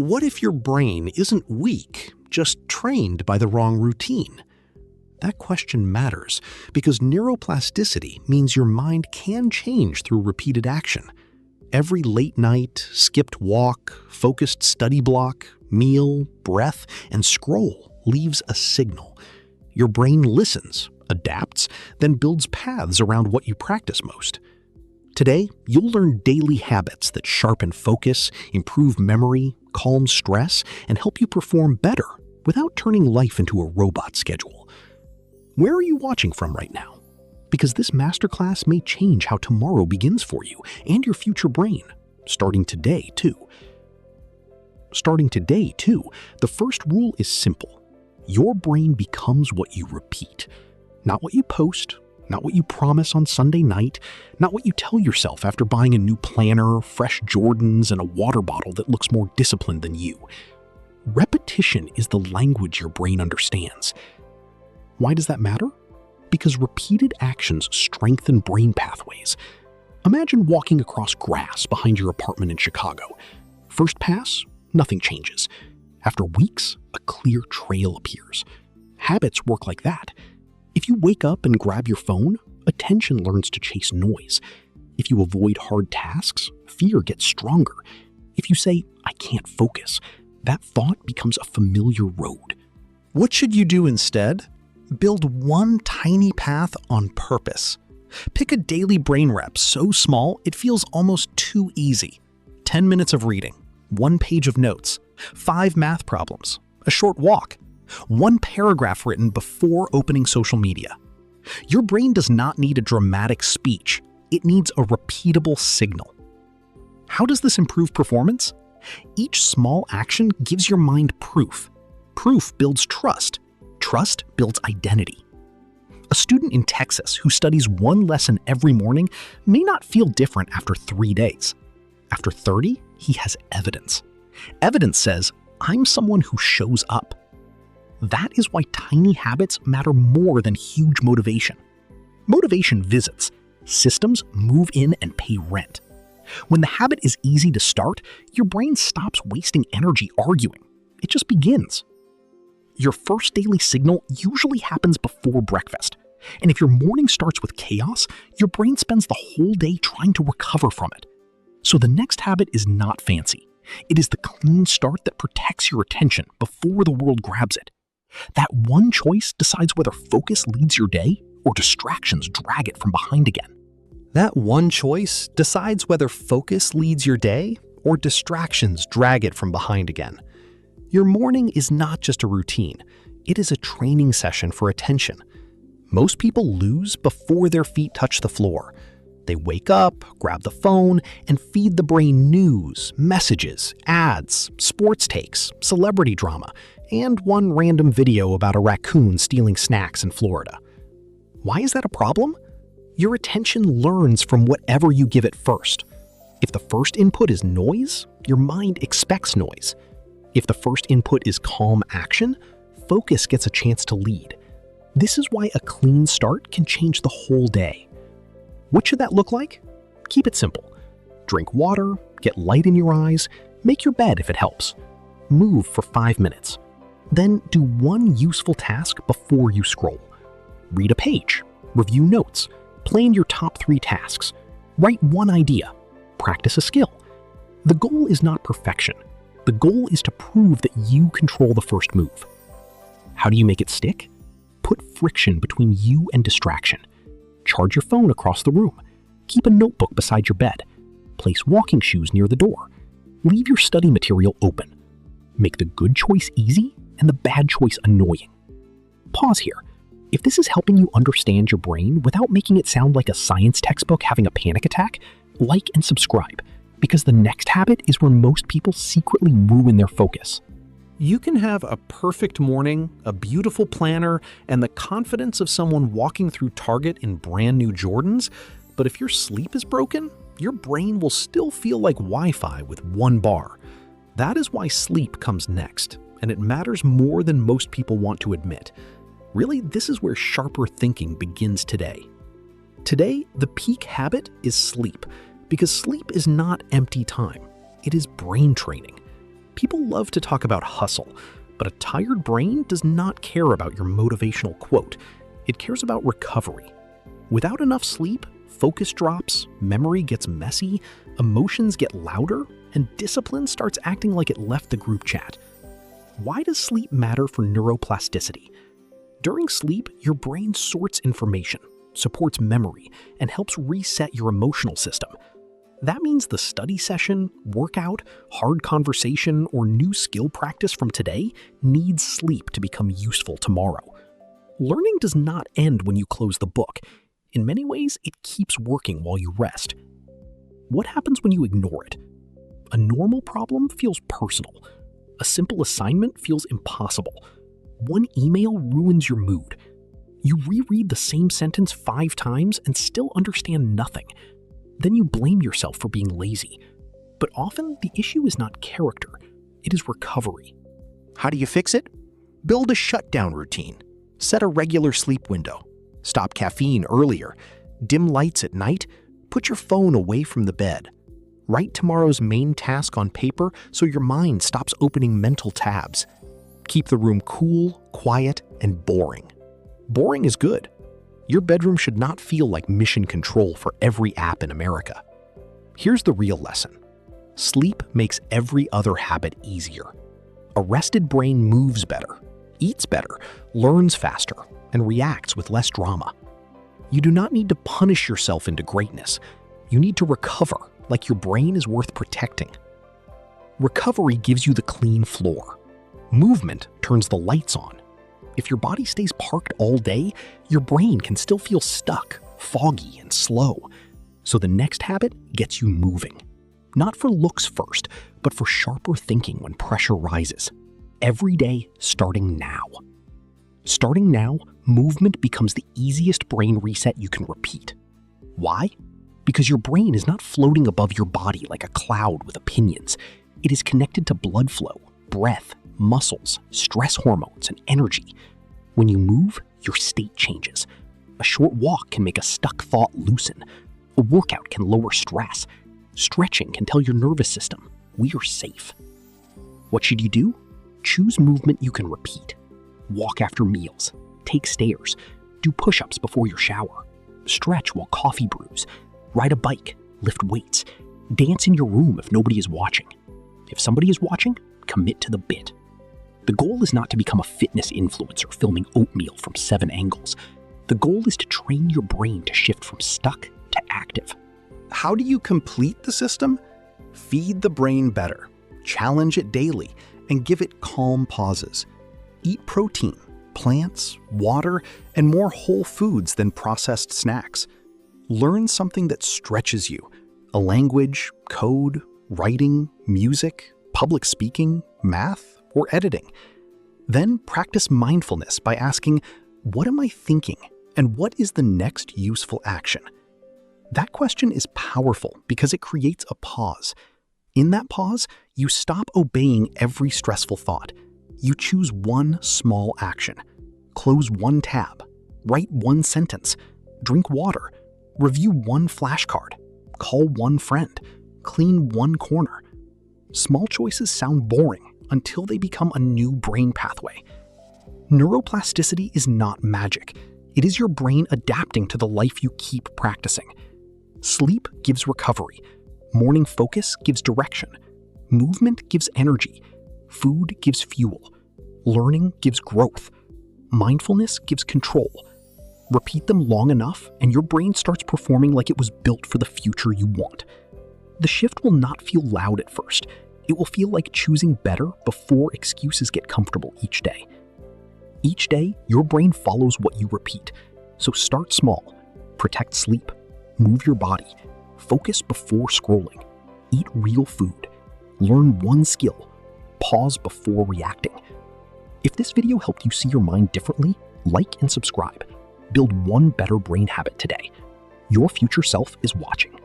What if your brain isn't weak, just trained by the wrong routine? That question matters because neuroplasticity means your mind can change through repeated action. Every late night, skipped walk, focused study block, meal, breath, and scroll leaves a signal. Your brain listens, adapts, then builds paths around what you practice most. Today, you'll learn daily habits that sharpen focus, improve memory, calm stress, and help you perform better without turning life into a robot schedule. Where are you watching from right now? Because this masterclass may change how tomorrow begins for you and your future brain, starting today, too. The first rule is simple. Your brain becomes what you repeat, not what you post, not what you promise on Sunday night, not what you tell yourself after buying a new planner, fresh Jordans, and a water bottle that looks more disciplined than you. Repetition is the language your brain understands. Why does that matter? Because repeated actions strengthen brain pathways. Imagine walking across grass behind your apartment in Chicago. First pass, nothing changes. After weeks, a clear trail appears. Habits work like that. If you wake up and grab your phone, attention learns to chase noise. If you avoid hard tasks, fear gets stronger. If you say, "I can't focus," that thought becomes a familiar road. What should you do instead? Build one tiny path on purpose. Pick a daily brain rep so small it feels almost too easy. 10 minutes of reading, 1 page of notes, 5 math problems, a short walk, 1 paragraph written before opening social media. Your brain does not need a dramatic speech. It needs a repeatable signal. How does this improve performance? Each small action gives your mind proof. Proof builds trust. Trust builds identity. A student in Texas who studies 1 lesson every morning may not feel different after 3 days. After 30, he has evidence. Evidence says, "I'm someone who shows up." That is why tiny habits matter more than huge motivation. Motivation visits. Systems move in and pay rent. When the habit is easy to start, your brain stops wasting energy arguing. It just begins. Your first daily signal usually happens before breakfast. And if your morning starts with chaos, your brain spends the whole day trying to recover from it. So the next habit is not fancy. It is the clean start that protects your attention before the world grabs it. That one choice decides whether focus leads your day or distractions drag it from behind again. That one choice decides whether focus leads your day or distractions drag it from behind again. Your morning is not just a routine. It is a training session for attention. Most people lose before their feet touch the floor. They wake up, grab the phone, and feed the brain news, messages, ads, sports takes, celebrity drama, and one random video about a raccoon stealing snacks in Florida. Why is that a problem? Your attention learns from whatever you give it first. If the first input is noise, your mind expects noise. If the first input is calm action, focus gets a chance to lead. This is why a clean start can change the whole day. What should that look like? Keep it simple. Drink water, get light in your eyes, make your bed if it helps. Move for 5 minutes. Then do one useful task before you scroll. Read a page, review notes, plan your top 3 tasks, write one idea, practice a skill. The goal is not perfection. The goal is to prove that you control the first move. How do you make it stick? Put friction between you and distraction. Charge your phone across the room. Keep a notebook beside your bed. Place walking shoes near the door. Leave your study material open. Make the good choice easy and the bad choice annoying. Pause here. If this is helping you understand your brain without making it sound like a science textbook having a panic attack, like and subscribe, because the next habit is where most people secretly ruin their focus. You can have a perfect morning, a beautiful planner, and the confidence of someone walking through Target in brand new Jordans, but if your sleep is broken, your brain will still feel like Wi-Fi with 1 bar. That is why sleep comes next, and it matters more than most people want to admit. Really, this is where sharper thinking begins today. Today, the peak habit is sleep, because sleep is not empty time. It is brain training. People love to talk about hustle, but a tired brain does not care about your motivational quote. It cares about recovery. Without enough sleep, focus drops, memory gets messy, emotions get louder, and discipline starts acting like it left the group chat. Why does sleep matter for neuroplasticity? During sleep, your brain sorts information, supports memory, and helps reset your emotional system. That means the study session, workout, hard conversation, or new skill practice from today needs sleep to become useful tomorrow. Learning does not end when you close the book. In many ways, it keeps working while you rest. What happens when you ignore it? A normal problem feels personal. A simple assignment feels impossible. One email ruins your mood. You reread the same sentence 5 times and still understand nothing. Then you blame yourself for being lazy. But often, the issue is not character. It is recovery. How do you fix it? Build a shutdown routine. Set a regular sleep window. Stop caffeine earlier. Dim lights at night. Put your phone away from the bed. Write tomorrow's main task on paper so your mind stops opening mental tabs. Keep the room cool, quiet, and boring. Boring is good. Your bedroom should not feel like mission control for every app in America. Here's the real lesson. Sleep makes every other habit easier. A rested brain moves better, eats better, learns faster, and reacts with less drama. You do not need to punish yourself into greatness. You need to recover like your brain is worth protecting. Recovery gives you the clean floor. Movement turns the lights on. If your body stays parked all day, your brain can still feel stuck, foggy, and slow. So the next habit gets you moving. Not for looks first, but for sharper thinking when pressure rises. Every day, starting now. Starting now, movement becomes the easiest brain reset you can repeat. Why? Because your brain is not floating above your body like a cloud with opinions. It is connected to blood flow, breath, muscles, stress hormones, and energy. When you move, your state changes. A short walk can make a stuck thought loosen. A workout can lower stress. Stretching can tell your nervous system, we are safe. What should you do? Choose movement you can repeat. Walk after meals. Take stairs. Do push-ups before your shower. Stretch while coffee brews. Ride a bike. Lift weights. Dance in your room if nobody is watching. If somebody is watching, commit to the bit. The goal is not to become a fitness influencer filming oatmeal from 7 angles. The goal is to train your brain to shift from stuck to active. How do you complete the system? Feed the brain better, challenge it daily, and give it calm pauses. Eat protein, plants, water, and more whole foods than processed snacks. Learn something that stretches you. A language, code, writing, music, public speaking, math, or editing. Then practice mindfulness by asking, what am I thinking, and what is the next useful action? That question is powerful because it creates a pause. In that pause, you stop obeying every stressful thought. You choose one small action. Close one tab. Write one sentence. Drink water. Review one flashcard. Call one friend. Clean one corner. Small choices sound boring until they become a new brain pathway. Neuroplasticity is not magic. It is your brain adapting to the life you keep practicing. Sleep gives recovery. Morning focus gives direction. Movement gives energy. Food gives fuel. Learning gives growth. Mindfulness gives control. Repeat them long enough, and your brain starts performing like it was built for the future you want. The shift will not feel loud at first. It will feel like choosing better before excuses get comfortable each day. Each day, your brain follows what you repeat. So start small. Protect sleep. Move your body. Focus before scrolling. Eat real food. Learn one skill. Pause before reacting. If this video helped you see your mind differently, like and subscribe. Build one better brain habit today. Your future self is watching.